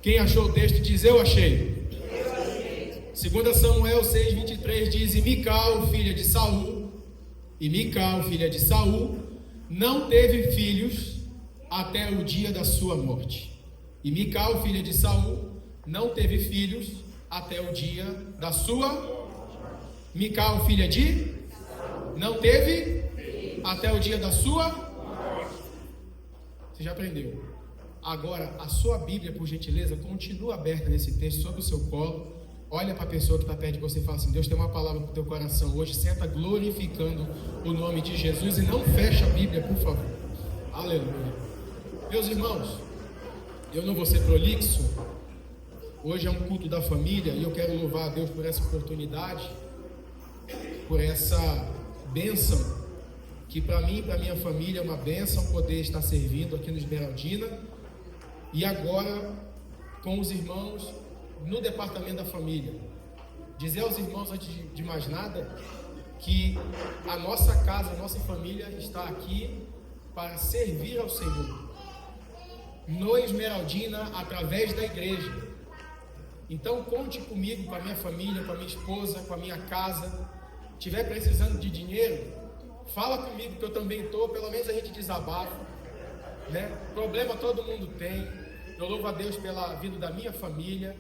Quem achou o texto diz: eu achei. 2 Samuel 6:23 diz: e Mical, filha de Saul, não teve filhos até o dia da sua morte. E Mical, filha de Saul, não teve filhos até o dia da sua. Mical, filha de não teve até o dia da sua. Você já aprendeu? Agora, a sua Bíblia, por gentileza, continua aberta nesse texto, sobre o seu colo. Olha para a pessoa que está perto de você e fala assim: Deus tem uma palavra para o teu coração hoje. Senta glorificando o nome de Jesus e não fecha a Bíblia, por favor. Aleluia. Meus irmãos, eu não vou ser prolixo. Hoje é um culto da família e eu quero louvar a Deus por essa oportunidade, por essa bênção, que para mim e para minha família é uma bênção poder estar servindo aqui no Esmeraldina. E agora, com os irmãos no departamento da família, dizer aos irmãos, antes de mais nada, que a nossa casa, a nossa família está aqui para servir ao Senhor no Esmeraldina, através da igreja. Então conte comigo, com a minha família, com a minha esposa, com a minha casa. Estiver precisando de dinheiro, fala comigo que eu também estou, pelo menos a gente desabafa, né? Problema todo mundo tem. Eu louvo a Deus pela vida da minha família.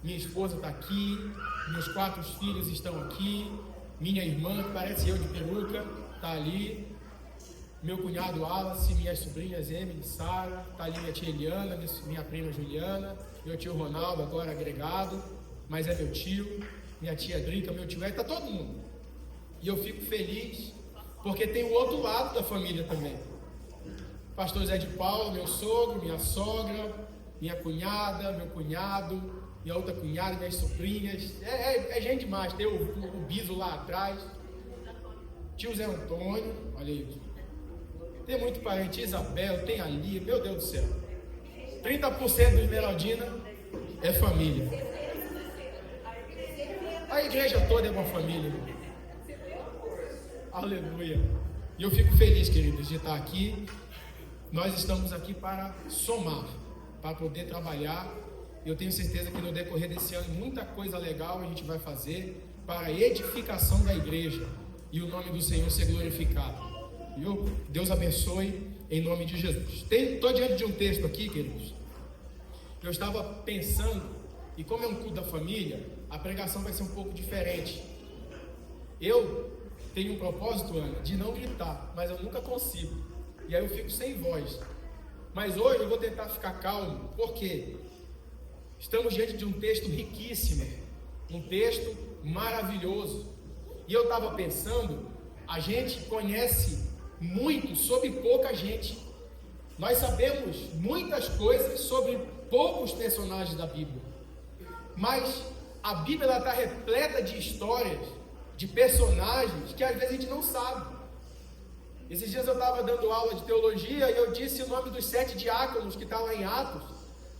Minha esposa está aqui, meus 4 filhos estão aqui, minha irmã, que parece eu de peruca, está ali, meu cunhado Wallace, minhas sobrinhas Emily, Sara, está ali minha tia Eliana, minha prima Juliana, meu tio Ronaldo, agora agregado, mas é meu tio, minha tia Drica, meu tio Ed, está todo mundo. E eu fico feliz, porque tem o outro lado da família também. Pastor Zé de Paulo, meu sogro, minha sogra, minha cunhada, meu cunhado, minha outra cunhada, minhas sobrinhas. É gente demais. Tem o Biso lá atrás, tio Zé Antônio, olha aí. Tem muito parente, Isabel, tem ali, meu Deus do céu. 30% do Esmeraldina é família. A igreja toda é uma família. Aleluia. E eu fico feliz, queridos, de estar aqui. Nós estamos aqui para somar, para poder trabalhar. Eu tenho certeza que no decorrer desse ano muita coisa legal a gente vai fazer para a edificação da igreja e o nome do Senhor ser glorificado. Viu? Deus abençoe em nome de Jesus. Estou diante de um texto aqui, queridos. Eu estava pensando, e como é um culto da família, a pregação vai ser um pouco diferente. Eu tenho um propósito, Ana, de não gritar, mas eu nunca consigo. E aí eu fico sem voz. Mas hoje eu vou tentar ficar calmo, porque estamos diante de um texto riquíssimo, um texto maravilhoso. E eu estava pensando, a gente conhece muito sobre pouca gente. Nós sabemos muitas coisas sobre poucos personagens da Bíblia. Mas a Bíblia está repleta de histórias, de personagens que às vezes a gente não sabe. Esses dias eu estava dando aula de teologia e eu disse o nome dos 7 diáconos que está lá em Atos.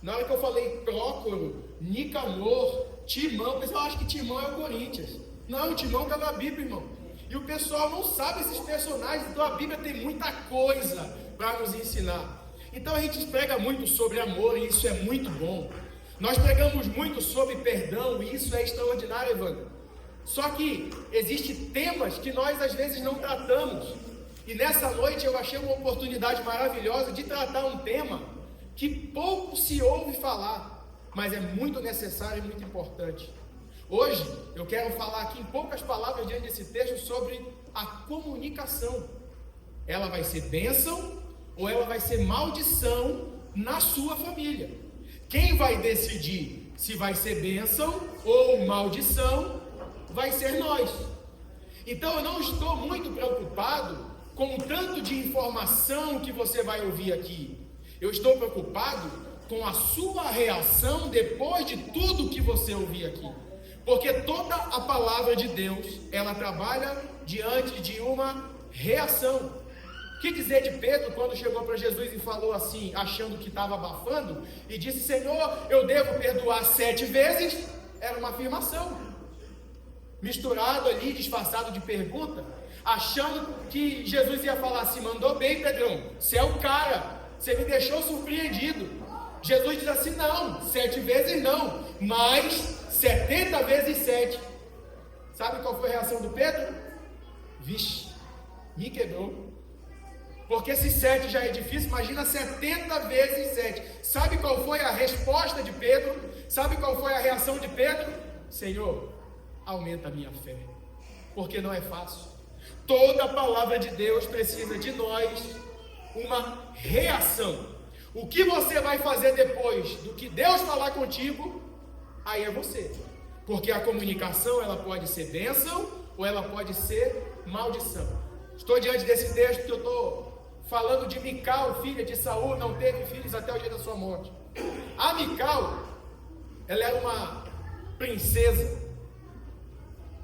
Na hora que eu falei Prócoro, Nicanor, Timão, o pessoal acha que Timão é o Corinthians. Não, Timão está na Bíblia, irmão. E o pessoal não sabe esses personagens, então a Bíblia tem muita coisa para nos ensinar. Então a gente prega muito sobre amor e isso é muito bom. Nós pregamos muito sobre perdão e isso é extraordinário, Evandro. Só que existem temas que nós às vezes não tratamos. E nessa noite eu achei uma oportunidade maravilhosa de tratar um tema que pouco se ouve falar, mas é muito necessário e muito importante. Hoje eu quero falar aqui em poucas palavras diante desse texto sobre a comunicação. Ela vai ser bênção ou ela vai ser maldição na sua família? Quem vai decidir se vai ser bênção ou maldição vai ser nós. Então eu não estou muito preocupado com o tanto de informação que você vai ouvir aqui. Eu estou preocupado com a sua reação depois de tudo que você ouvir aqui. Porque toda a palavra de Deus, ela trabalha diante de uma reação. O que dizer de Pedro quando chegou para Jesus e falou assim, achando que estava abafando, e disse: Senhor, eu devo perdoar 7 vezes? Era uma afirmação. Misturado ali, disfarçado de pergunta, achando que Jesus ia falar assim: mandou bem, Pedrão, você é o cara, você me deixou surpreendido. Jesus diz assim: não, 7 vezes não, mas 70 vezes 7. Sabe qual foi a reação do Pedro? Vixe, me quebrou. Porque se 7 já é difícil, imagina 70 vezes 7. Sabe qual foi a resposta de Pedro? Sabe qual foi a reação de Pedro? Senhor, aumenta a minha fé, porque não é fácil. Toda a palavra de Deus precisa de nós uma reação. O que você vai fazer depois do que Deus falar contigo, aí é você. Porque a comunicação, ela pode ser bênção ou ela pode ser maldição. Estou diante desse texto que eu estou falando de Mical, filha de Saul, não teve filhos até o dia da sua morte. A Mical, ela era uma princesa,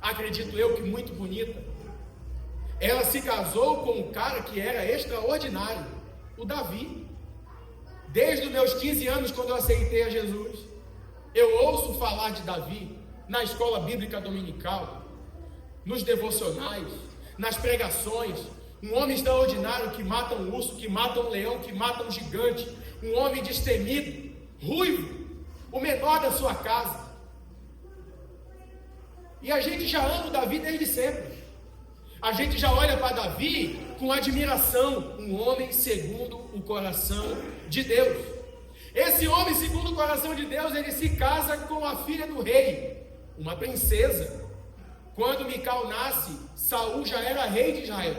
acredito eu que muito bonita. Ela se casou com um cara que era extraordinário, o Davi. Desde os meus 15 anos, quando eu aceitei a Jesus, eu ouço falar de Davi na escola bíblica dominical, nos devocionais, nas pregações. Um homem extraordinário que mata um urso, que mata um leão, que mata um gigante. Um homem destemido, ruivo, o menor da sua casa. E a gente já ama o Davi desde sempre. A gente já olha para Davi com admiração. Um homem segundo o coração de Deus. Esse homem segundo o coração de Deus, ele se casa com a filha do rei, uma princesa. Quando Mical nasce, Saul já era rei de Israel.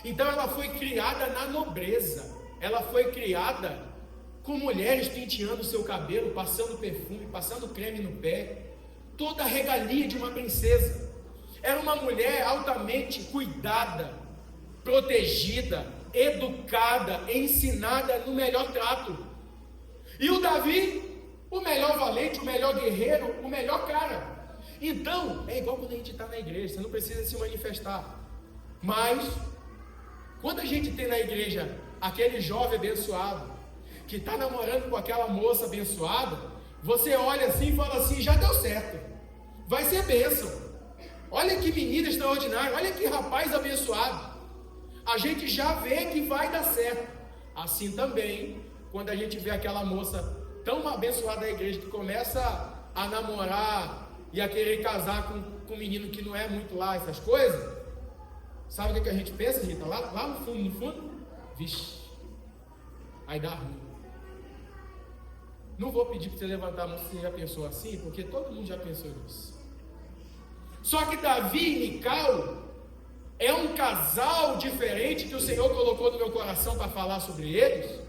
Então ela foi criada na nobreza. Ela foi criada com mulheres penteando seu cabelo, passando perfume, passando creme no pé. Toda a regalia de uma princesa. Era uma mulher altamente cuidada, protegida, educada, ensinada no melhor trato. E o Davi, o melhor valente, o melhor guerreiro, o melhor cara. Então, é igual quando a gente está na igreja, você não precisa se manifestar. Mas, quando a gente tem na igreja aquele jovem abençoado, que está namorando com aquela moça abençoada, você olha assim e fala assim: já deu certo, vai ser bênção. Olha que menina extraordinária, olha que rapaz abençoado. A gente já vê que vai dar certo. Assim também, quando a gente vê aquela moça tão abençoada da igreja, que começa a namorar e a querer casar com um menino que não é muito lá, essas coisas, sabe o que a gente pensa, Rita? Lá no fundo, vixe, aí dá ruim. Não vou pedir para você levantar a mão se você já pensou assim, porque todo mundo já pensou nisso. Só que Davi e Mical é um casal diferente que o Senhor colocou no meu coração para falar sobre eles,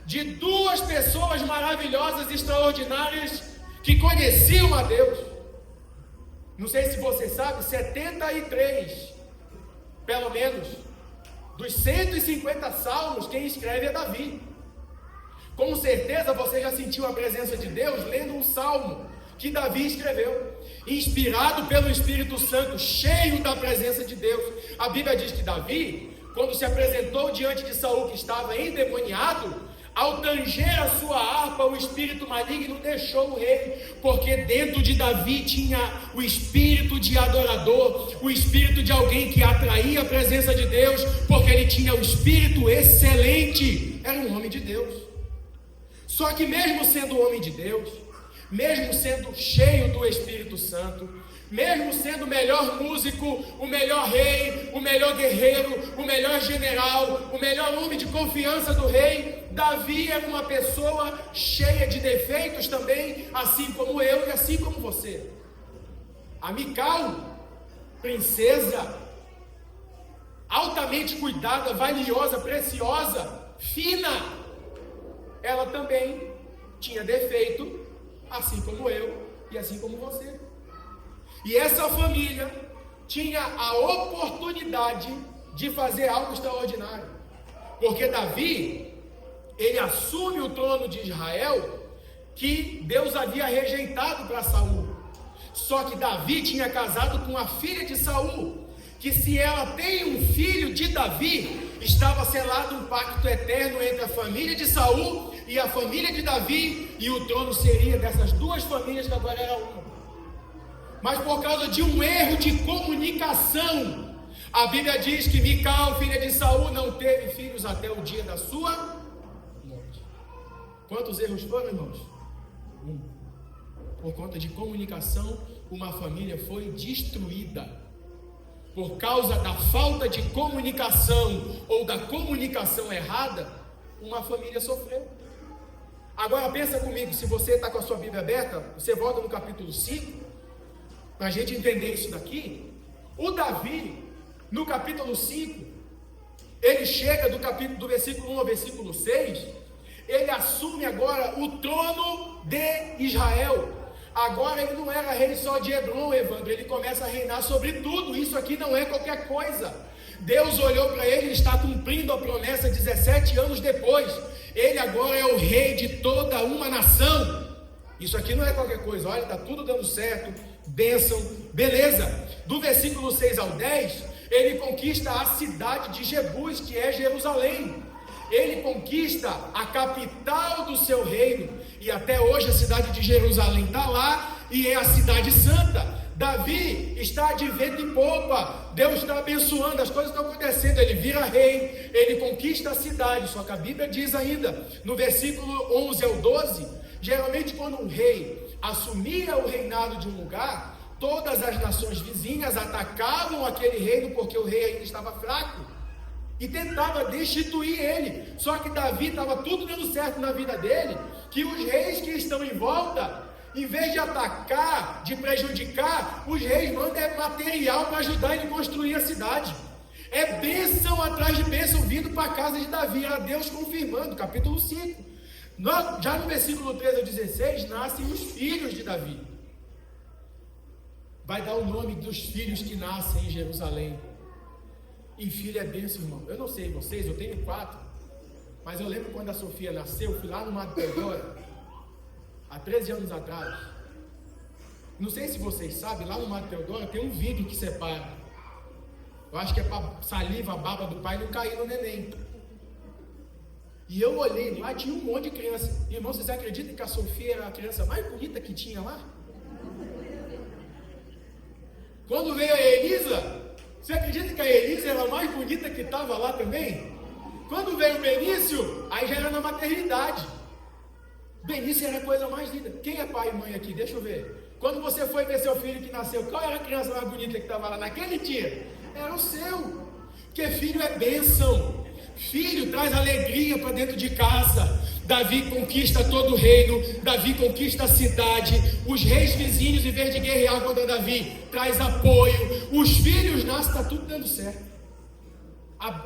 de duas pessoas maravilhosas, extraordinárias, que conheciam a Deus. Não sei se você sabe, 73, pelo menos, dos 150 salmos, quem escreve é Davi. Com certeza você já sentiu a presença de Deus lendo um salmo que Davi escreveu, inspirado pelo Espírito Santo, cheio da presença de Deus. A Bíblia diz que Davi, quando se apresentou diante de Saul, que estava endemoniado, ao tanger a sua harpa, o espírito maligno deixou o rei, porque dentro de Davi tinha o espírito de adorador, o espírito de alguém que atraía a presença de Deus, porque ele tinha o espírito excelente, era um homem de Deus. Só que mesmo sendo homem de Deus, mesmo sendo cheio do Espírito Santo, mesmo sendo o melhor músico, o melhor rei, o melhor guerreiro, o melhor general, o melhor homem de confiança do rei, Davi era uma pessoa cheia de defeitos também, assim como eu e assim como você. A Mical, princesa, altamente cuidada, valiosa, preciosa, fina, ela também tinha defeito, assim como eu e assim como você. E essa família tinha a oportunidade de fazer algo extraordinário, porque Davi, ele assume o trono de Israel que Deus havia rejeitado para Saul. Só que Davi tinha casado com a filha de Saul, que se ela tem um filho de Davi, estava selado um pacto eterno entre a família de Saul e a família de Davi, e o trono seria dessas duas famílias que agora era uma. Mas por causa de um erro de comunicação, a Bíblia diz que Mical, filha de Saul, não teve filhos até o dia da sua morte. Quantos erros foram, irmãos? Um. Por conta de comunicação, uma família foi destruída. Por causa da falta de comunicação ou da comunicação errada, uma família sofreu. Agora pensa comigo, se você está com a sua Bíblia aberta, você volta no capítulo 5, para a gente entender isso daqui. O Davi, no capítulo 5, ele chega do versículo 1 ao versículo 6, ele assume agora o trono de Israel. Agora ele não era rei só de Hebron, Evandro, ele começa a reinar sobre tudo. Isso aqui não é qualquer coisa. Deus olhou para ele, ele está cumprindo a promessa 17 anos depois. Ele agora é o rei de toda uma nação. Isso aqui não é qualquer coisa. Olha, está tudo dando certo, bênção, beleza. Do versículo 6 ao 10, ele conquista a cidade de Jebus, que é Jerusalém. Ele conquista a capital do seu reino, e até hoje a cidade de Jerusalém está lá, e é a cidade santa. Davi está de vento em popa, Deus está abençoando, as coisas estão acontecendo, ele vira rei, ele conquista a cidade. Só que a Bíblia diz ainda, no versículo 11 ao 12, geralmente quando um rei assumia o reinado de um lugar, todas as nações vizinhas atacavam aquele reino, porque o rei ainda estava fraco, e tentava destituir ele. Só que Davi estava tudo dando certo na vida dele, que os reis que estão em volta, em vez de atacar, de prejudicar, os reis mandam material para ajudar ele a construir a cidade. É bênção atrás de bênção vindo para a casa de Davi, era Deus confirmando, capítulo 5. Já no versículo 13 ao 16, nascem os filhos de Davi. Vai dar o nome dos filhos que nascem em Jerusalém. E filho é bênção, irmão. Eu não sei vocês, eu tenho 4. Mas eu lembro quando a Sofia nasceu, eu fui lá no Mato Teodoro, há 13 anos atrás. Não sei se vocês sabem, lá no Mato Teodoro tem um vidro que separa. Eu acho que é para saliva, a baba do pai não cair no neném. E eu olhei lá, tinha um monte de criança. Irmão, vocês acreditam que a Sofia era a criança mais bonita que tinha lá? Quando veio a Elisa, você acredita que a Elisa era a mais bonita que estava lá também? Quando veio o Benício, aí já era na maternidade. Benício era a coisa mais linda. Quem é pai e mãe aqui? Deixa eu ver. Quando você foi ver seu filho que nasceu, qual era a criança mais bonita que estava lá naquele dia? Era o seu. Porque filho é bênção. Filho traz alegria para dentro de casa. Davi conquista todo o reino, Davi conquista a cidade, os reis vizinhos, em vez de guerrear contra Davi, traz apoio, os filhos nascem, está tudo dando certo.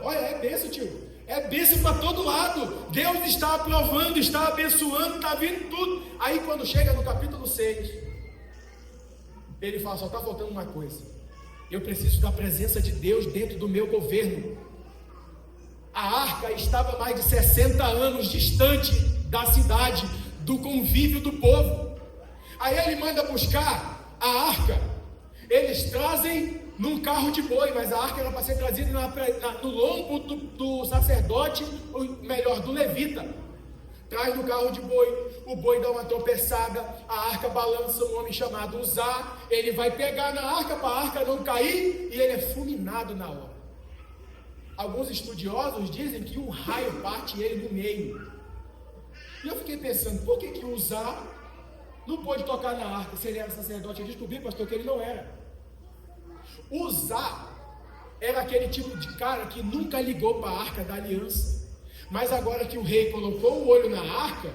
Olha, é bênção, tio, é bênção para todo lado. Deus está aprovando, está abençoando, está vindo tudo. Aí quando chega no capítulo 6, ele fala, só está faltando uma coisa, eu preciso da presença de Deus dentro do meu governo. A arca estava mais de 60 anos distante da cidade, do convívio do povo. Aí ele manda buscar a arca. Eles trazem num carro de boi, mas a arca era para ser trazida no lombo do sacerdote, ou melhor, do levita. Traz no carro de boi, o boi dá uma tropeçada, a arca balança, um homem chamado Uzá, ele vai pegar na arca para a arca não cair, e ele é fulminado na hora. Alguns estudiosos dizem que um raio parte ele no meio. E eu fiquei pensando, por que Uzá não pôde tocar na arca se ele era sacerdote? Eu descobri, pastor, que ele não era. Uzá era aquele tipo de cara que nunca ligou para a arca da aliança. Mas agora que o rei colocou o olho na arca,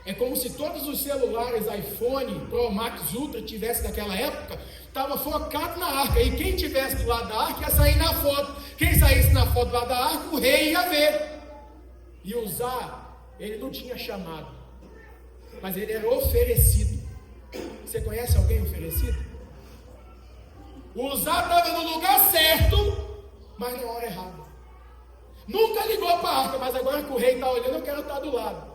é como se todos os celulares iPhone, Pro Max Ultra tivessem naquela época, estava focado na arca, e quem tivesse do lado da arca ia sair na foto. Quem saísse na foto do lado da arca, o rei ia ver. E Uzá, ele não tinha chamado, mas ele era oferecido. Você conhece alguém oferecido? Uzá estava no lugar certo, mas na hora errada. Nunca ligou para a arca, mas agora que o rei está olhando, eu quero estar do lado.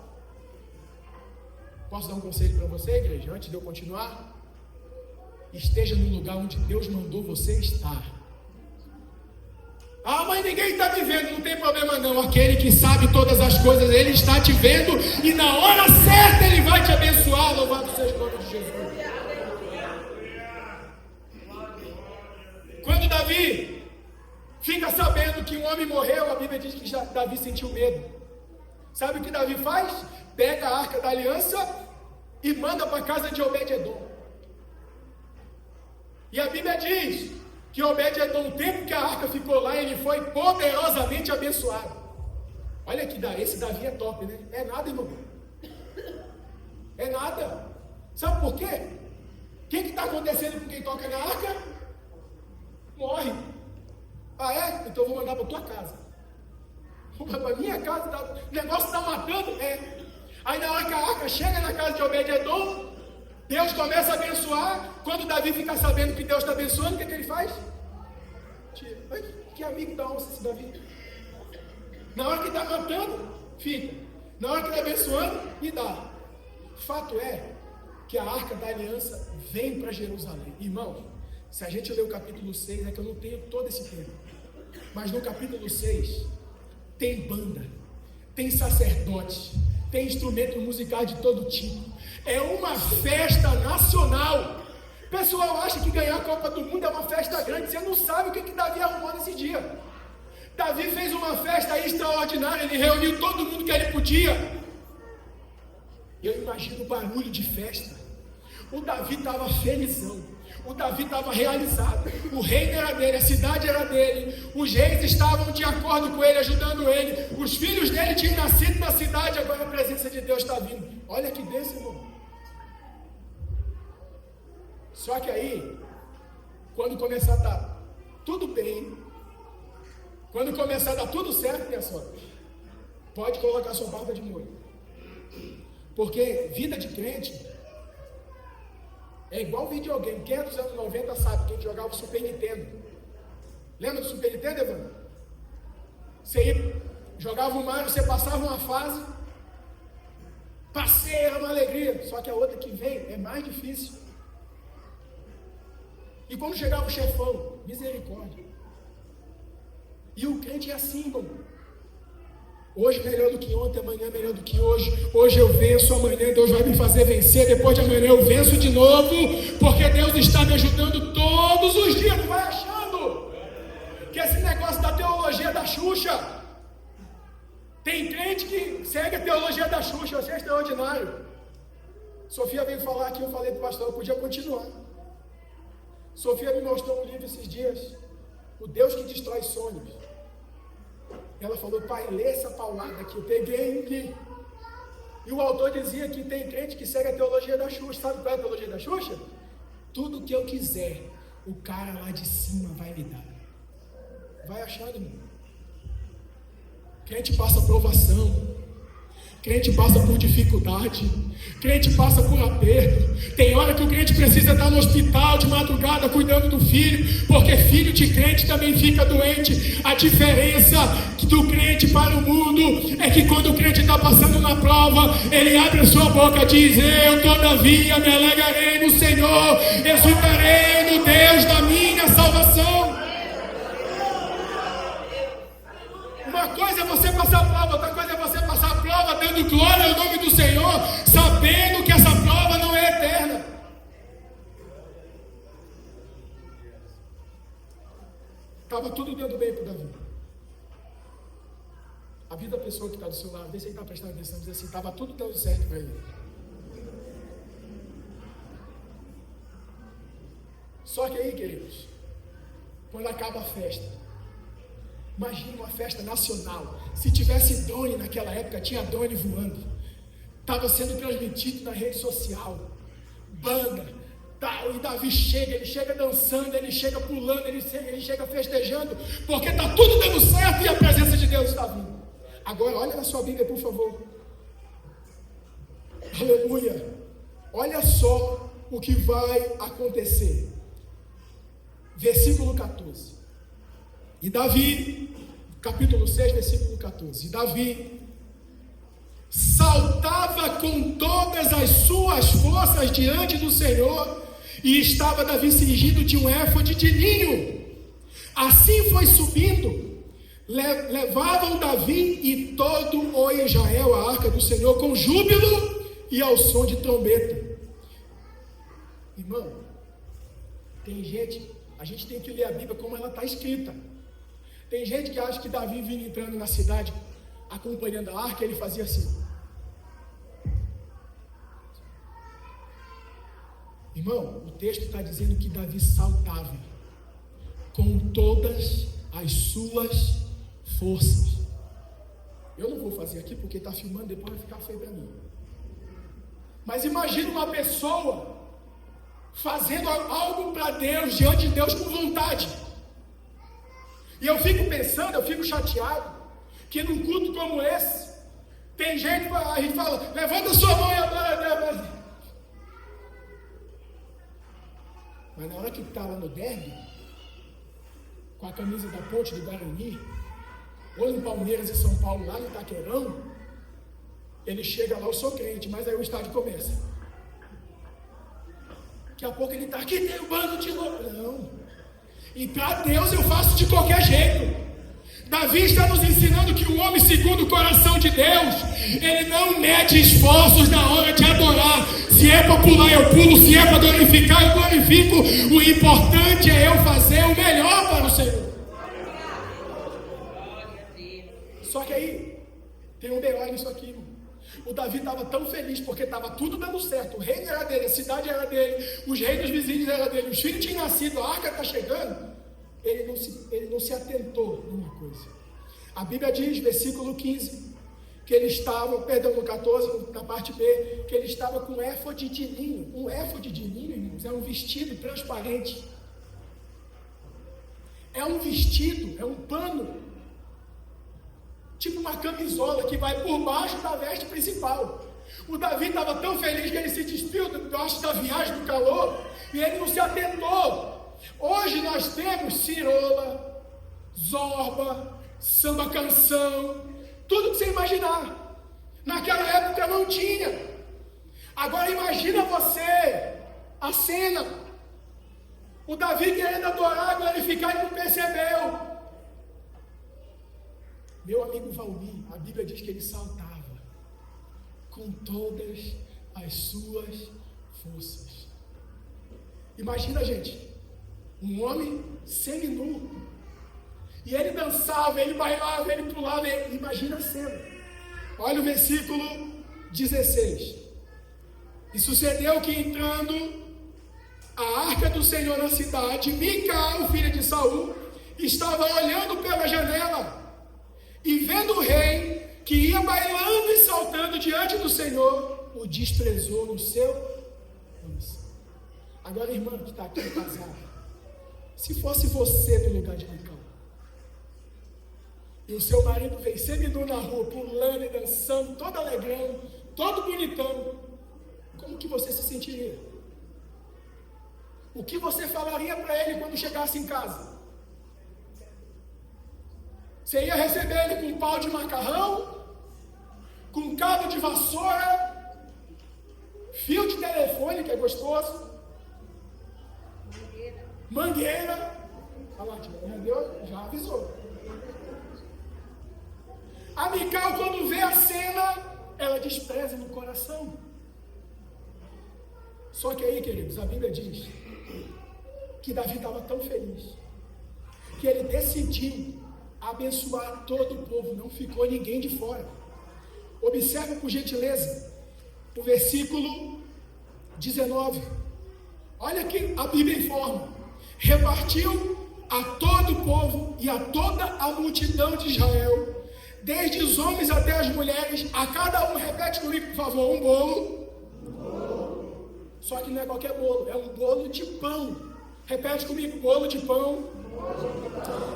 Posso dar um conselho para você, igreja, antes de eu continuar? Esteja no lugar onde Deus mandou você estar. Ah, mas ninguém está me vendo, não tem problema não. Aquele que sabe todas as coisas, Ele está te vendo, e na hora certa Ele vai te abençoar. Louvado seja o nome de Jesus. Quando Davi fica sabendo que um homem morreu, a Bíblia diz que Davi sentiu medo. Sabe o que Davi faz? Pega a arca da aliança e manda para a casa de Obed-Edom. E a Bíblia diz que Obed-Edom, o tempo que a arca ficou lá, ele foi poderosamente abençoado. Olha que esse Davi é top, né? É nada, irmão. É nada. Sabe por quê? O que está acontecendo com quem toca na arca? Morre. Ah, é? Então eu vou mandar para tua casa. Para minha casa, o negócio está matando. É. Aí na hora que a arca chega na casa de Obed-Edom, Deus começa a abençoar. Quando Davi fica sabendo que Deus está abençoando, o que ele faz? Tira. Que amigo da onça esse Davi. Na hora que está matando, fica. Na hora que está abençoando, me dá. Fato é que a arca da aliança vem para Jerusalém. Irmão, se a gente ler o capítulo 6, é que eu não tenho todo esse tempo. Mas no capítulo 6, tem banda, tem sacerdote, tem instrumentos musicais de todo tipo. É uma festa nacional. O pessoal acha que ganhar a Copa do Mundo é uma festa grande. Você não sabe o que Davi arrumou nesse dia. Davi fez uma festa extraordinária. Ele reuniu todo mundo que ele podia. Eu imagino o barulho de festa. O Davi estava felizão. O Davi estava realizado. O reino era dele, a cidade era dele. Os reis estavam de acordo com ele, ajudando ele. Os filhos dele tinham nascido na cidade. Agora a presença de Deus está vindo. Olha que bênção, irmão. Só que aí, quando começar a estar tudo bem, quando começar a dar tudo certo, minha sogra, pode colocar sua barba de molho. Porque vida de crente é igual videogame. Quem é dos anos 90 sabe, quem jogava o Super Nintendo. Lembra do Super Nintendo, Evandro? Você jogava o Mario, você passava uma fase, passei, era uma alegria. Só que a outra que vem é mais difícil. E quando chegava o chefão, misericórdia. E o crente é assim, irmão. Hoje melhor do que ontem, amanhã melhor do que hoje. Hoje eu venço, amanhã Deus vai me fazer vencer. Depois de amanhã eu venço de novo. Porque Deus está me ajudando todos os dias. Não vai achando que esse negócio da teologia da Xuxa. Tem crente que segue a teologia da Xuxa. Isso é extraordinário. Sofia veio falar aqui, eu falei para o pastor, eu podia continuar. Sofia me mostrou um livro esses dias. O Deus que destrói sonhos. Ela falou, pai, lê essa paulada aqui. Eu peguei e li. E o autor dizia que tem crente que segue a teologia da Xuxa. Sabe qual é a teologia da Xuxa? Tudo que eu quiser, o cara lá de cima vai me dar. Vai achando, irmão. Crente passa provação. Crente passa por dificuldade. Crente passa por aperto. Tem hora que o crente precisa estar no hospital de madrugada cuidando do filho, porque filho de crente também fica doente. A diferença do crente para o mundo é que quando o crente está passando na prova, ele abre a sua boca e diz, eu todavia me alegrarei no Senhor, exultarei no Deus da minha salvação. Uma coisa é você passar a prova, outra coisa é você passar a prova dando glória ao nome do Senhor, sabendo que essa prova não é eterna. Estava tudo dando bem para o Davi. A vida da pessoa que está do seu lado, vê se ele está prestando atenção, diz assim, estava tudo dando certo para ele. Só que aí, queridos, quando acaba a festa, imagina uma festa nacional. Se tivesse drone naquela época, tinha drone voando. Estava sendo transmitido na rede social. Banda, tal. E Davi chega, ele chega dançando, ele chega pulando, ele chega festejando, porque está tudo dando certo e a presença de Deus está vindo. Agora, olha na sua Bíblia, por favor. Aleluia. Olha só o que vai acontecer. Versículo 14. E Davi, capítulo 6, versículo 14. E Davi saltava com todas as suas forças diante do Senhor, e estava Davi cingido de um éfode de linho. Assim foi subindo, levavam Davi e todo o Israel a arca do Senhor com júbilo e ao som de trombeta. Irmão, tem gente, a gente tem que ler a Bíblia como ela está escrita. Tem gente que acha que Davi vinha entrando na cidade acompanhando a arca, ele fazia assim. Irmão, o texto está dizendo que Davi saltava com todas as suas forças. Eu não vou fazer aqui porque está filmando, depois vai ficar feio para mim. Mas imagina uma pessoa fazendo algo para Deus, diante de Deus, com vontade. E eu fico pensando, eu fico chateado, que num culto como esse, tem gente, a gente fala, levanta a sua mão e adora a Deus. Mas na hora que está lá no derby, com a camisa da Ponte do Guarani, ou no Palmeiras e São Paulo, lá no Itaquerão, ele chega lá, eu sou crente, mas aí o estádio começa. Daqui a pouco ele está aqui, tem um bando de louco. Não. E para Deus eu faço de qualquer jeito. Davi está nos ensinando que o homem segundo o coração de Deus, ele não mede esforços na hora de adorar. Se é para pular eu pulo, se é para glorificar eu glorifico. O importante é eu fazer o melhor para o Senhor. Só que aí tem um B.O. nisso aqui, irmão. O Davi estava tão feliz porque estava tudo dando certo. O reino era dele, a cidade era dele, os reinos vizinhos eram dele, os filhos tinham nascido, a arca está chegando. Ele não se atentou numa coisa. A Bíblia diz, versículo 15, que ele estava, perdão, no 14, na parte B, que ele estava com um éfode de linho. Um éfode de linho, irmãos, é um vestido transparente. É um vestido, é um pano, tipo uma camisola que vai por baixo da veste principal. O Davi estava tão feliz que ele se despiu da viagem, do calor, e ele não se atentou. Hoje nós temos cirola, zorba, samba canção, tudo que você imaginar. Naquela época não tinha. Agora imagina você, a cena, o Davi querendo adorar, glorificar e não percebeu. Meu amigo Valmir, a Bíblia diz que ele saltava com todas as suas forças. Imagina, gente, um homem seminu, e ele dançava, ele bailava, ele pulava, imagina a cena. Olha o versículo 16. E sucedeu que entrando a arca do Senhor na cidade, Mical, filha de Saul, estava olhando pela janela, e vendo o rei, que ia bailando e saltando diante do Senhor, o desprezou no seu coração. Agora, irmã que está aqui casada, se fosse você no lugar de Mical, e o seu marido vem seminu na rua, pulando e dançando, todo alegrão, todo bonitão, como que você se sentiria? O que você falaria para ele quando chegasse em casa? Você ia receber ele com um pau de macarrão, com um cabo de vassoura, fio de telefone, que é gostoso, mangueira. Olha lá, entendeu? Já avisou. A Mical, quando vê a cena, ela despreza no coração. Só que aí, queridos, a Bíblia diz que Davi estava tão feliz que ele decidiu abençoar todo o povo, não ficou ninguém de fora. Observe por gentileza o versículo 19. Olha que a Bíblia informa: repartiu a todo o povo e a toda a multidão de Israel, desde os homens até as mulheres, a cada um, repete comigo por favor, um bolo. Só que não é qualquer bolo, é um bolo de pão. Repete comigo, bolo de pão.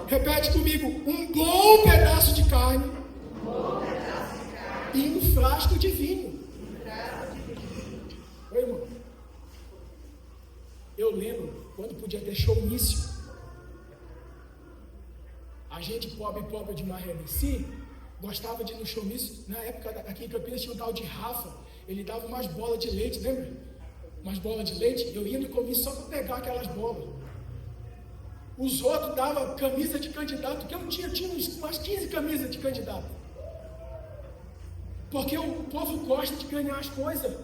Repete comigo, um bom pedaço de carne e um frasco de vinho. Oi, irmão. Eu lembro quando podia ter showmício. A gente pobre de Marrebici gostava de ir no showmício. Na época aqui em Campinas tinha um tal de Rafa. Ele dava umas bolas de leite, lembra? Umas bolas de leite. Eu ia no comício só para pegar aquelas bolas. Os outros davam camisa de candidato, que eu tinha umas 15 camisas de candidato. Porque o povo gosta de ganhar as coisas.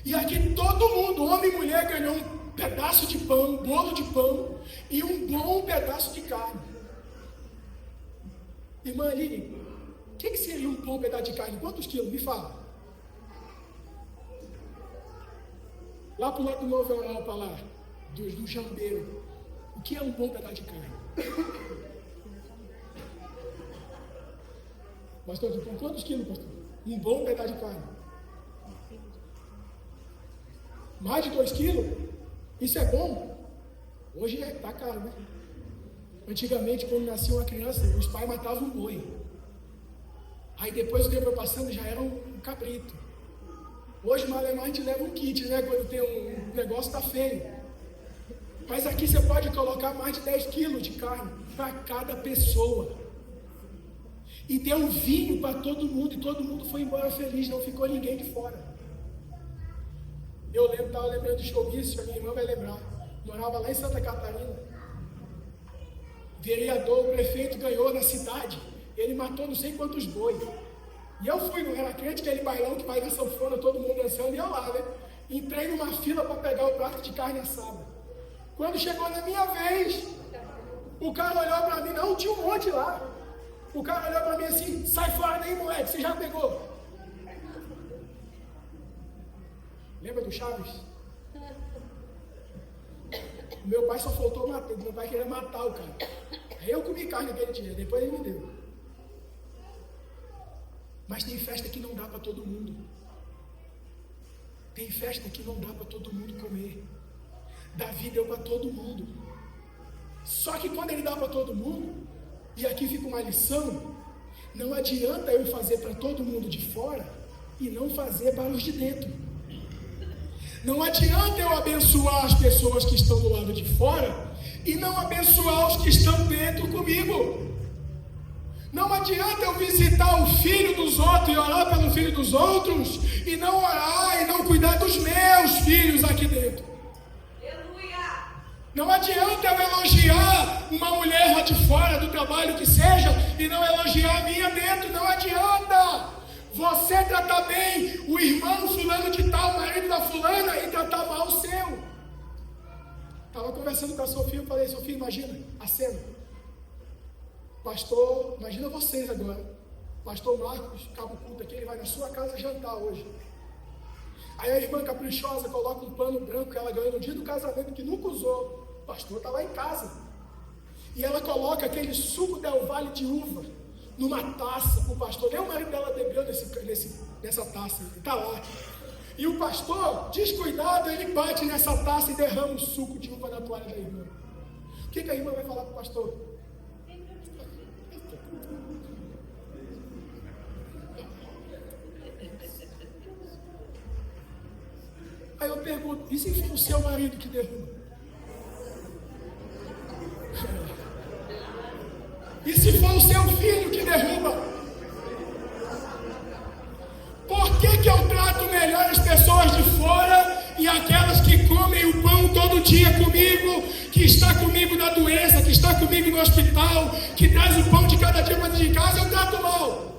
E aqui todo mundo, homem e mulher, ganhou um pedaço de pão, um bolo de pão e um bom pedaço de carne. Irmã Aline, que seria um bom pedaço de carne? Quantos quilos? Me fala. Lá pro lado do Novo Europa, lá, do jambeiro. O que é um bom pedaço de carne? Pastor, com quantos quilos, pastor? Um bom pedaço de carne. Mais de 2 quilos? Isso é bom? Hoje tá caro, né? Antigamente, quando nascia uma criança, os pais matavam um boi. Aí depois o tempo foi passando, já era um cabrito. Hoje, malemar, a gente leva um kit, né? Quando tem um negócio, tá feio. Mas aqui você pode colocar mais de 10 quilos de carne para cada pessoa. E deu um vinho para todo mundo, e todo mundo foi embora feliz, não ficou ninguém de fora. Eu estava lembrando de showbiz, a minha irmã vai lembrar. Morava lá em Santa Catarina. Vereador, o prefeito ganhou na cidade. Ele matou não sei quantos bois. E eu fui, não era crente, aquele bailão que vai na sanfona, todo mundo dançando, e eu lá, né? Entrei numa fila para pegar o prato de carne assada. Quando chegou na minha vez, o cara olhou para mim, não, tinha um monte lá. O cara olhou para mim assim, sai fora daí, moleque, você já pegou. Lembra do Chaves? Meu pai só faltou matar, meu pai queria matar o cara. Aí eu comi carne aquele dia, depois ele me deu. Mas tem festa que não dá para todo mundo. Tem festa que não dá para todo mundo comer. Davi deu para todo mundo. Só que quando ele dá para todo mundo, e aqui fica uma lição, não adianta eu fazer para todo mundo de fora e não fazer para os de dentro. Não adianta eu abençoar as pessoas que estão do lado de fora e não abençoar os que estão dentro comigo. Não adianta eu visitar o filho dos outros e orar pelo filho dos outros e não orar e não cuidar dos meus filhos aqui dentro. Não adianta eu elogiar uma mulher lá de fora do trabalho que seja e não elogiar a minha dentro. Não adianta. Você tratar bem o irmão fulano de tal, o marido da fulana, e tratar mal o seu. Estava conversando com a Sofia, eu falei, Sofia, imagina a cena. Pastor, imagina vocês agora. Pastor Marcos, cabo culto aqui, ele vai na sua casa jantar hoje. Aí a irmã caprichosa coloca um pano branco que ela ganhou no dia do casamento, que nunca usou. O pastor está lá em casa. E ela coloca aquele suco Del Valle de uva numa taça. O pastor, nem o marido dela bebeu nessa taça, ele está lá. E o pastor, descuidado, ele bate nessa taça e derrama o suco de uva na toalha da irmã. O que a irmã vai falar para o pastor? Aí eu pergunto, e se for o seu marido que derruba? E se for o seu filho que derruba? Por que eu trato melhor as pessoas de fora e aquelas que comem o pão todo dia comigo, que está comigo na doença, que está comigo no hospital, que traz o pão de cada dia para dentro de casa, eu trato mal?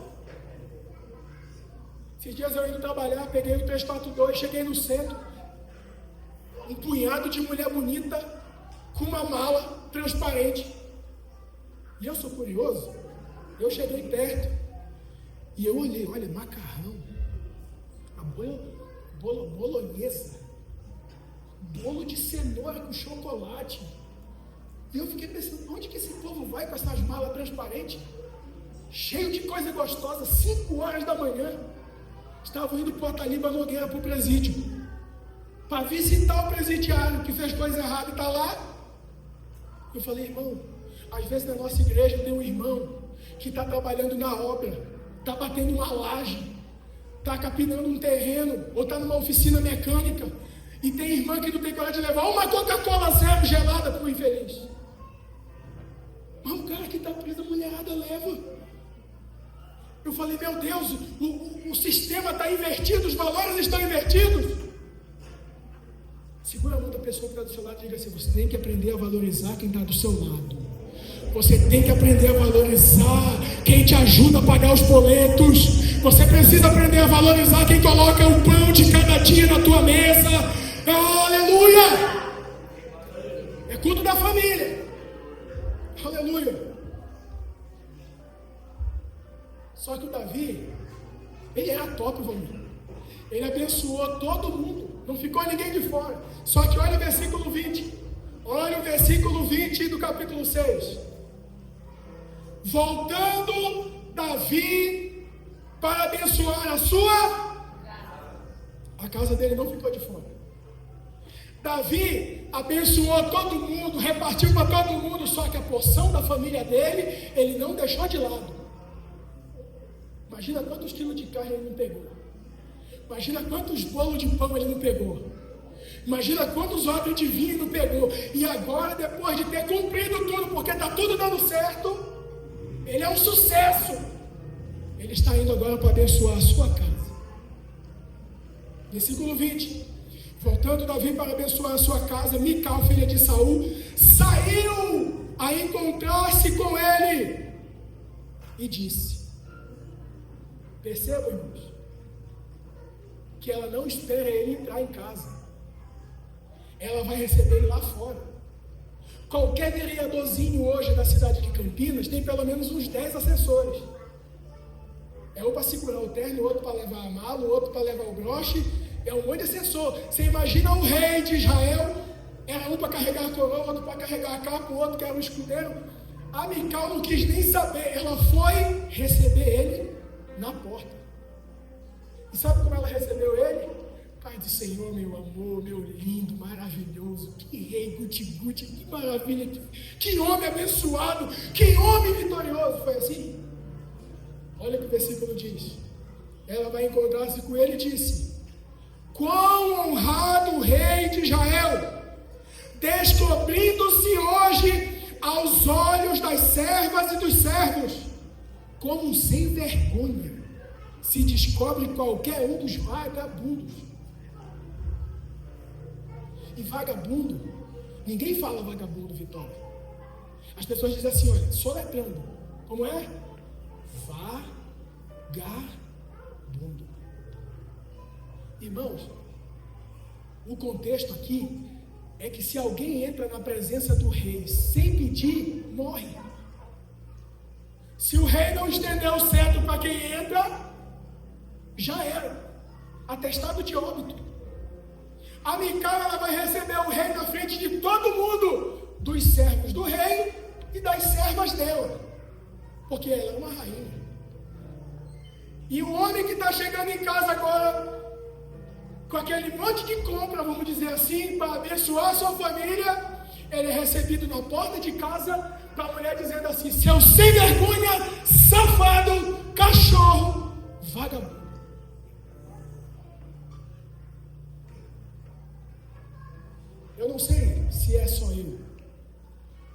Esses dias eu indo trabalhar, peguei o 342, cheguei no centro, um punhado de mulher bonita com uma mala transparente. E eu sou curioso, eu cheguei perto e eu olhei, olha, macarrão, a bolonhesa, bolo de cenoura com chocolate. E eu fiquei pensando, onde que esse povo vai com essas malas transparentes? Cheio de coisa gostosa, 5 horas da manhã. Estavam indo para o Ataliba Nogueira, para o presídio, para visitar o presidiário que fez coisa errada e está lá. Eu falei, irmão, às vezes na nossa igreja tem um irmão que está trabalhando na obra, está batendo uma laje, está capinando um terreno, ou está numa oficina mecânica, e tem irmã que não tem coragem de levar uma Coca-Cola zero gelada para o infeliz. Mas o cara que está preso, a mulherada leva. Eu falei, meu Deus, o sistema está invertido, os valores estão invertidos. Segura a mão da pessoa que está do seu lado e diga assim, você tem que aprender a valorizar quem está do seu lado. Você tem que aprender a valorizar quem te ajuda a pagar os boletos. Você precisa aprender a valorizar quem coloca o pão de cada dia na tua mesa. Aleluia! É culto da família. Aleluia! Só que o top, Valmir. Ele abençoou todo mundo, não ficou ninguém de fora. Só que olha o versículo 20. Olha o versículo 20 do capítulo 6. Voltando Davi para abençoar a casa dele não ficou de fora. Davi abençoou todo mundo, repartiu para todo mundo, só que a porção da família dele, ele não deixou de lado. Imagina quantos quilos de carne ele não pegou. Imagina quantos bolos de pão ele não pegou. Imagina quantos odres de vinho não pegou. E agora, depois de ter cumprido tudo, porque está tudo dando certo, ele é um sucesso. Ele está indo agora para abençoar a sua casa. Versículo 20. Voltando Davi para abençoar a sua casa, Mical, filha de Saul, saiu a encontrar-se com ele e disse: percebam, irmãos, que ela não espera ele entrar em casa. Ela vai receber ele lá fora. Qualquer vereadorzinho hoje da cidade de Campinas tem pelo menos uns 10 assessores. É um para segurar o terno, outro para levar a mala, outro para levar o broche. É um monte de assessor. Você imagina o rei de Israel, era um para carregar a coroa, outro para carregar a capa, o outro que era o escudeiro. A Mical não quis nem saber, ela foi receber ele na porta. E sabe como ela recebeu ele? Pai do Senhor, meu amor, meu lindo, maravilhoso, que rei guti-guti, que maravilha, que homem abençoado, que homem vitorioso. Foi assim? Olha o que o versículo diz. Ela vai encontrar-se com ele e disse: quão honrado o rei de Israel, descobrindo-se hoje aos olhos das servas e dos servos, como um sem vergonha se descobre qualquer um dos vagabundos. E vagabundo, ninguém fala vagabundo, Vitória. As pessoas dizem assim, olha, soletrando, como é? Vagabundo. Irmãos, o contexto aqui é que se alguém entra na presença do rei sem pedir, morre. Se o rei não estender o cetro para quem entra, já era. Atestado de óbito. A Mical, ela vai receber o rei na frente de todo mundo, dos servos do rei e das servas dela, porque ela é uma rainha. E o homem que está chegando em casa agora, com aquele monte de compra, vamos dizer assim, para abençoar a sua família, ele é recebido na porta de casa, para a mulher dizendo assim: seu sem vergonha, safado, cachorro, vagabundo. Eu não sei se é só eu,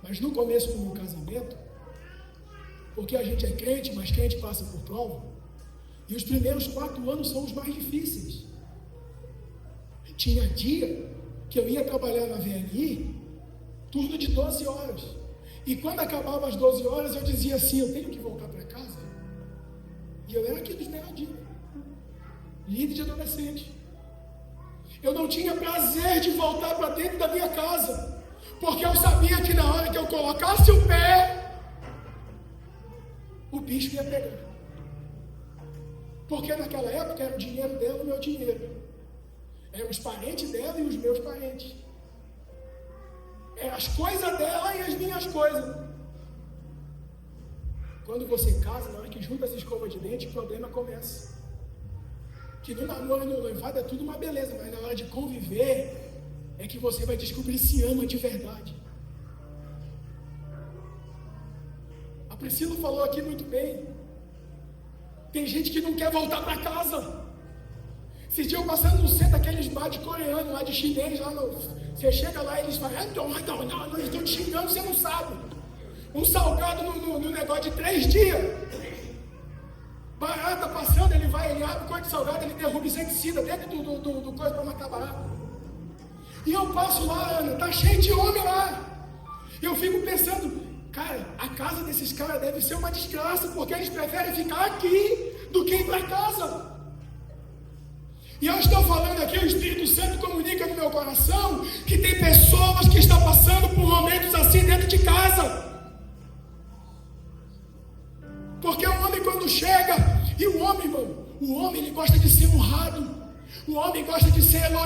mas no começo do meu casamento, porque a gente é crente, mas crente passa por prova, e os primeiros 4 anos são os mais difíceis. Tinha dia que eu ia trabalhar na VNI, turno de 12 horas, e quando acabava as 12 horas eu dizia assim: eu tenho que voltar para casa. E eu era aqui dos menadinhos, líder de adolescente. Eu não tinha prazer de voltar para dentro da minha casa, porque eu sabia que na hora que eu colocasse o pé, o bicho ia pegar. Porque naquela época era o dinheiro dela e o meu dinheiro. Eram os parentes dela e os meus parentes. Eram as coisas dela e as minhas coisas. Quando você casa, na hora que junta as escovas de dente, o problema começa. Que no namoro e no noivado é tudo uma beleza, mas na hora de conviver é que você vai descobrir se ama de verdade. A Priscila falou aqui muito bem. Tem gente que não quer voltar para casa. Esses dias eu passando no centro, aqueles bar de coreano, lá de chinês, lá no... Você chega lá e eles falam: não, eles estão te xingando, você não sabe. Um salgado no negócio de 3 dias. Barata passando, ele vai, ele abre o coisa de salgado, ele derruba inseticida dentro do coisa para matar barata. E eu passo lá, Ana, tá cheio de homem lá. Eu fico pensando, cara, a casa desses caras deve ser uma desgraça, porque eles preferem ficar aqui do que ir para casa. E eu estou falando aqui, o Espírito Santo comunica no meu coração que tem pessoas que estão passando por momentos assim dentro de casa. Porque o homem quando chega, e o homem, irmão, o homem ele gosta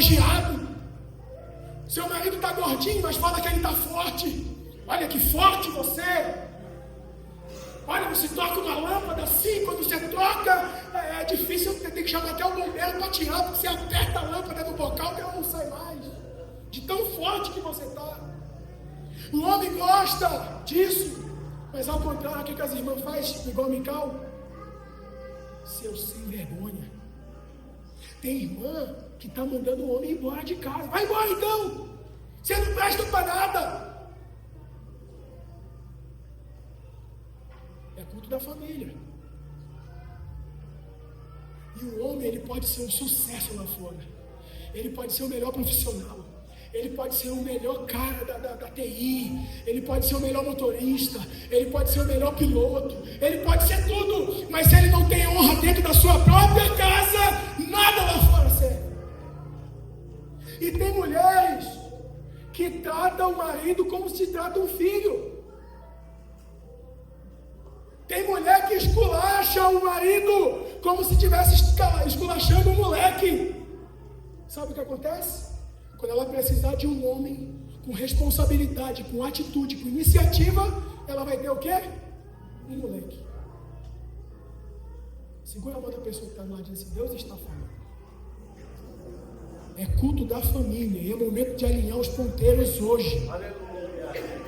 elogiado. Seu marido está gordinho, mas fala que ele está forte. Olha que forte você. Olha, você troca uma lâmpada assim, quando você troca, é difícil, você tem que chamar até o bombeiro para tirar, porque você aperta a lâmpada no bocal que ela não sai mais. De tão forte que você está. O homem gosta disso, mas ao contrário, o que as irmãs fazem, igual Mical? Seu sem vergonha. Tem irmã que está mandando o homem embora de casa. Vai embora então! Você não presta para nada! É culto da família. E o homem, ele pode ser um sucesso lá fora. Ele pode ser o melhor profissional. Ele pode ser o melhor cara da TI. Ele pode ser o melhor motorista. Ele pode ser o melhor piloto. Ele pode ser tudo. Mas se ele não tem honra dentro da sua própria casa, nada lá fora serve. E tem mulheres que tratam o marido como se trata um filho. Tem mulher que esculacha o marido como se estivesse esculachando um moleque. Sabe o que acontece? Quando ela precisar de um homem com responsabilidade, com atitude, com iniciativa, ela vai ter o quê? Um moleque. Segura a mão da pessoa que está do lado e diz assim: Deus está falando. É culto da família e é momento de alinhar os ponteiros hoje. Aleluia.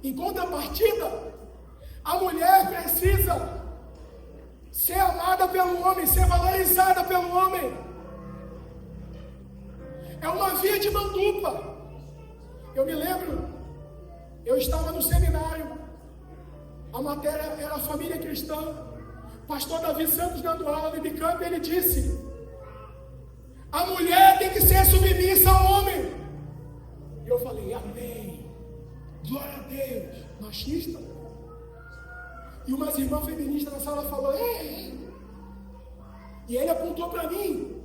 Em contrapartida, a mulher precisa ser amada pelo homem, ser valorizada pelo homem. É uma via de mão dupla. Eu me lembro, eu estava no seminário, a matéria era família cristã. Pastor Davi Santos dando aula no Bicamp, ele disse: a mulher tem que ser submissa ao homem. E eu falei: amém. Glória a Deus. Machista. E umas irmãs feministas na sala falou: ei. E ele apontou para mim.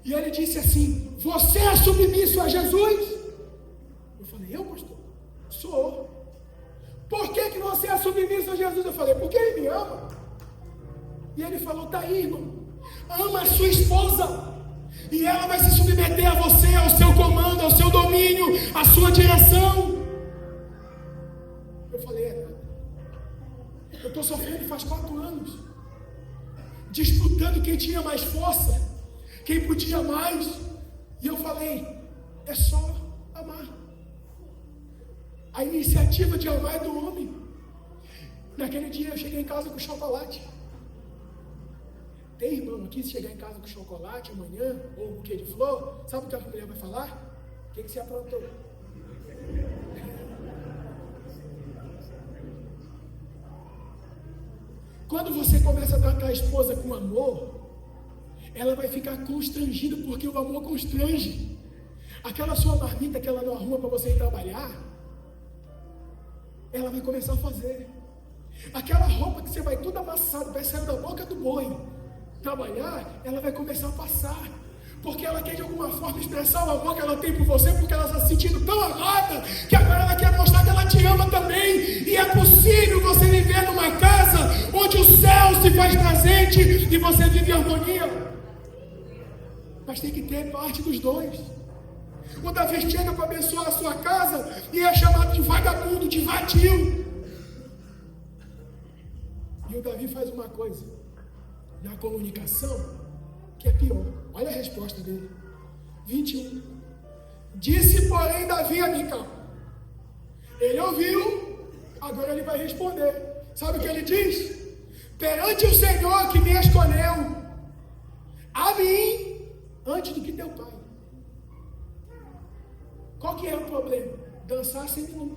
E ele disse assim: você é submisso a Jesus? Eu falei: eu, pastor? Sou. Por que você é submisso a Jesus? Eu falei: porque ele me ama. E ele falou: tá aí, irmão. Ama a sua esposa. E ela vai se submeter a você, ao seu comando, ao seu domínio, à sua direção. Eu falei: eu estou sofrendo faz 4 anos, disputando quem tinha mais força, quem podia mais. E eu falei: é só amar. A iniciativa de amar é do homem. Naquele dia eu cheguei em casa com chocolate. Tem irmão aqui, se chegar em casa com chocolate amanhã, ou um buquê de flor, sabe o que a mulher vai falar? O que você aprontou? Quando você começa a tratar a esposa com amor, ela vai ficar constrangida, porque o amor constrange. Aquela sua marmita que ela não arruma para você ir trabalhar, ela vai começar a fazer. Aquela roupa que você vai toda amassada, vai sair da boca do boi trabalhar, ela vai começar a passar. Porque ela quer de alguma forma expressar o amor que ela tem por você, porque ela está se sentindo tão amada, que agora ela quer mostrar que ela te ama também. E é possível você viver numa casa onde o céu se faz presente e você vive em harmonia. Mas tem que ter parte dos dois. O Davi chega para abençoar a sua casa e é chamado de vagabundo, de vadio. E o Davi faz uma coisa na comunicação que é pior. Olha a resposta dele. 21. Disse, porém, Davi a Mical. Ele ouviu, agora ele vai responder. Sabe o que ele diz? Perante o Senhor que me escolheu, a mim, antes do que teu pai. Qual que é o problema? Dançar sem um.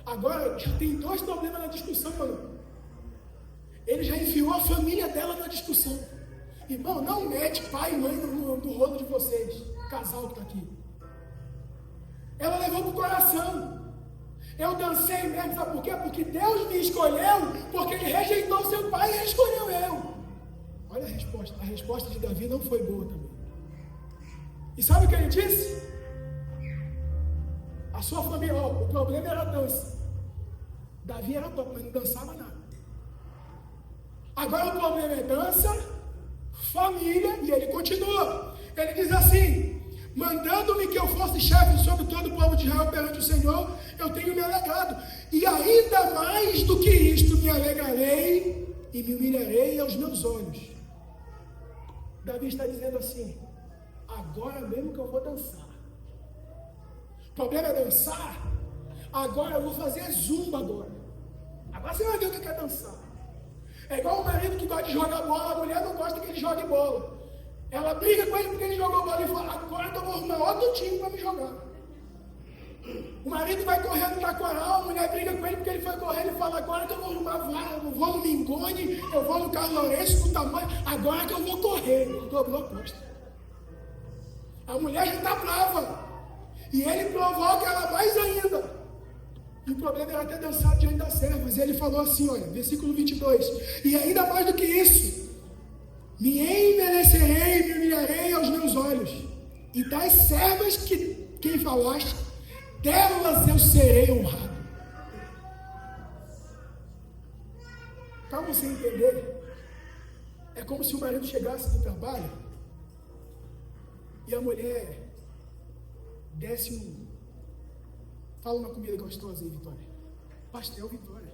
Agora, já tem 2 problemas na discussão, mano. Ele já enfiou a família dela na discussão. Irmão, não mete pai e mãe no rolo de vocês, casal que está aqui. Ela levou para o coração. Eu dancei mesmo, sabe por quê? Porque Deus me escolheu, porque Ele rejeitou seu pai e escolheu eu. Olha a resposta. A resposta de Davi não foi boa também. E sabe o que ele disse? A sua família, o problema era a dança. Davi era top, mas não dançava nada. Agora o problema é dança, família, e ele continua. Ele diz assim: mandando-me que eu fosse chefe sobre todo o povo de Israel perante o Senhor, eu tenho me alegrado. E ainda mais do que isto, me alegrarei e me humilharei aos meus olhos. Davi está dizendo assim: agora mesmo que eu vou dançar. O problema é dançar. Agora eu vou fazer zumba agora. Agora você vai ver o que é dançar. É igual o marido que gosta de jogar bola, a mulher não gosta que ele jogue bola. Ela briga com ele porque ele jogou bola e fala: agora que eu vou arrumar outro time para me jogar. O marido vai correndo na coral, a mulher briga com ele porque ele foi correr, ele fala: agora que eu vou arrumar vara, eu vou no Mingone, eu vou no Carlos Lourenço, no tamanho, agora que eu vou correr. Ele dobrou a aposta. A mulher já está brava. E ele provoca ela mais ainda. E o problema era ter dançado diante das servas. E ele falou assim, olha, versículo 22. E ainda mais do que isso, me envelhecerei e me humilharei aos meus olhos. E das servas que quem falaste, delas eu serei honrado. Para você entender, é como se o marido chegasse do trabalho e a mulher desse um... Fala uma comida gostosa aí, Vitória. Pastel, Vitória.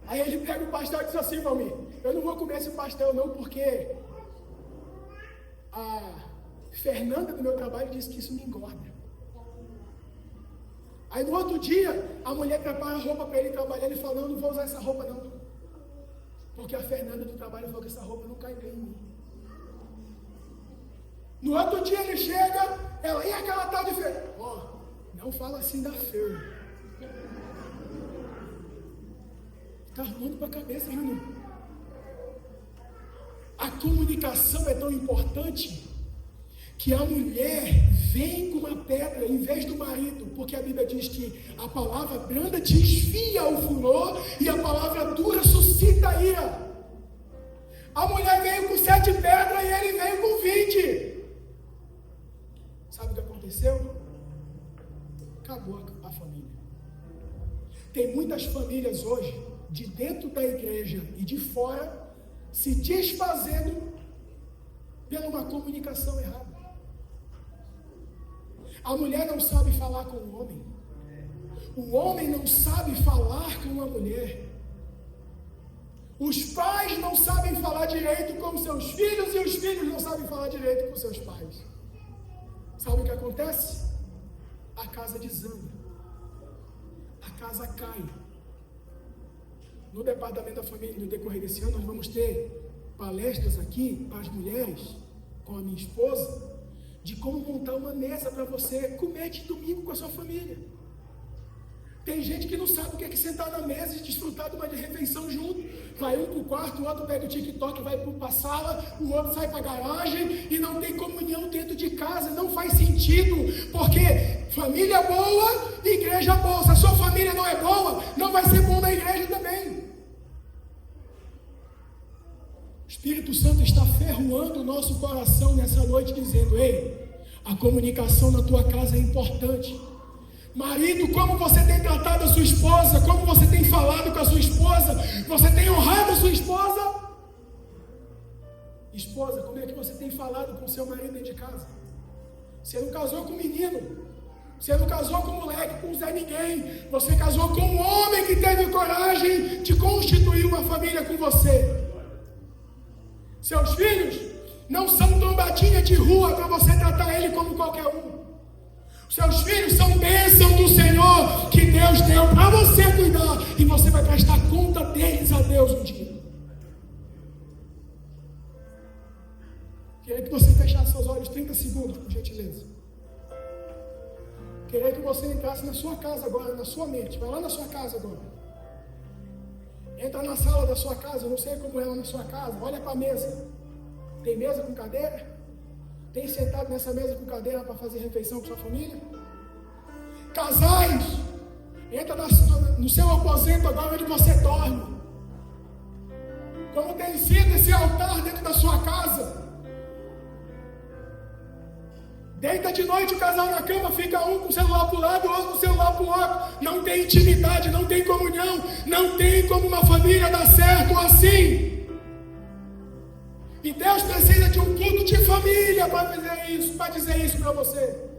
Aí ele pega o pastel e diz assim, Valmir, eu não vou comer esse pastel não, porque a Fernanda do meu trabalho disse que isso me engorda. Aí no outro dia, a mulher prepara a roupa para ele trabalhar, ele fala, não vou usar essa roupa não, porque a Fernanda do trabalho falou que essa roupa não cai bem em mim. No outro dia ele chega, ela, e aquela tal de Fernanda? Ó, não fala assim da Fernanda. Está arrumando para a cabeça, Júnior. A comunicação é tão importante que a mulher vem com uma pedra em vez do marido, porque a Bíblia diz que a palavra branda desvia o furor e a palavra dura suscita a ira. A mulher veio com 7 pedras e ele veio com 20. Sabe o que aconteceu? Acabou a família. Tem muitas famílias hoje, de dentro da igreja e de fora, se desfazendo pela uma comunicação errada. A mulher não sabe falar com o homem. O homem não sabe falar com a mulher. Os pais não sabem falar direito com seus filhos e os filhos não sabem falar direito com seus pais. Sabe o que acontece? A casa desanda. A casa cai. No departamento da família, no decorrer desse ano, nós vamos ter palestras aqui para as mulheres, com a minha esposa, de como montar uma mesa para você comer de domingo com a sua família. Tem gente que não sabe o que é sentar na mesa e desfrutar de uma refeição junto. Vai um para o quarto, o outro pega o TikTok, vai para a sala, o outro sai para a garagem e não tem comunhão dentro de casa. Não faz sentido, porque família boa, igreja boa. Se a sua família não é boa, não vai ser bom na igreja também. O Espírito Santo está ferroando o nosso coração nessa noite, dizendo, ei, a comunicação na tua casa é importante. Marido, como você tem tratado a sua esposa, como você tem falado com a sua esposa, você tem honrado a sua esposa? Esposa, como é que você tem falado com o seu marido dentro de casa? Você não casou com menino, você não casou com moleque, com Zé Ninguém, você casou com um homem que teve coragem de constituir uma família com você. Seus filhos não são trombadinha de rua para você tratar ele como qualquer um. Seus filhos são bênção do Senhor que Deus deu para você cuidar e você vai prestar conta deles a Deus um dia. Queria que você fechasse seus olhos 30 segundos, por gentileza. Queria que você entrasse na sua casa agora, na sua mente. Vai lá na sua casa agora. Entra na sala da sua casa, eu não sei como é lá na sua casa. Olha para a mesa. Tem mesa com cadeira? Tem sentado nessa mesa com cadeira para fazer refeição com sua família? Casais, entra no seu aposento agora onde você dorme. Como tem sido esse altar dentro da sua casa? Deita de noite o casal na cama, fica um com o celular para o lado, outro com o celular para o outro. Não tem intimidade, não tem comunhão, não tem como uma família dar certo assim. E Deus precisa de um culto de família para dizer isso para você.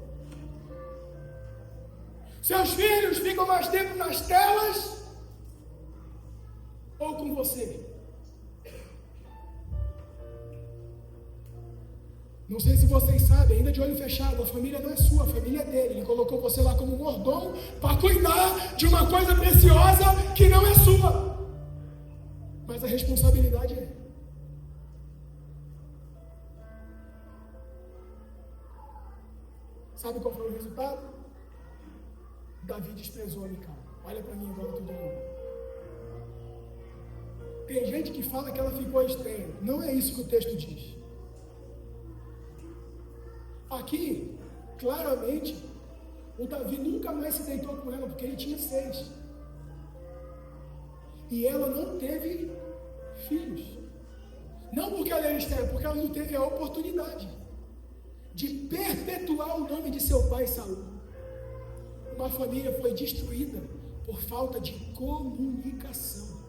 Seus filhos ficam mais tempo nas telas ou com você? Não sei se vocês sabem, ainda de olho fechado, a família não é sua, a família é dele. Ele colocou você lá como mordomo para cuidar de uma coisa preciosa que não é sua. Mas a responsabilidade é. Sabe qual foi o resultado? Davi desprezou a Mical. Olha para mim agora todo mundo. Tem gente que fala que ela ficou estranha. Não é isso que o texto diz. Aqui, claramente, o Davi nunca mais se deitou com ela, porque ele tinha 6. E ela não teve filhos. Não porque ela era estéril, porque ela não teve a oportunidade de perpetuar o nome de seu pai Saul. Uma família foi destruída por falta de comunicação.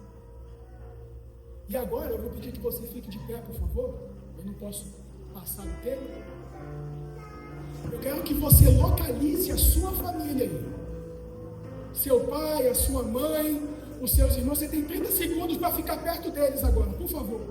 E agora eu vou pedir que você fique de pé, por favor. Eu não posso passar o tempo. Eu quero que você localize a sua família aí. Seu pai, a sua mãe, os seus irmãos. Você tem 30 segundos para ficar perto deles agora, por favor.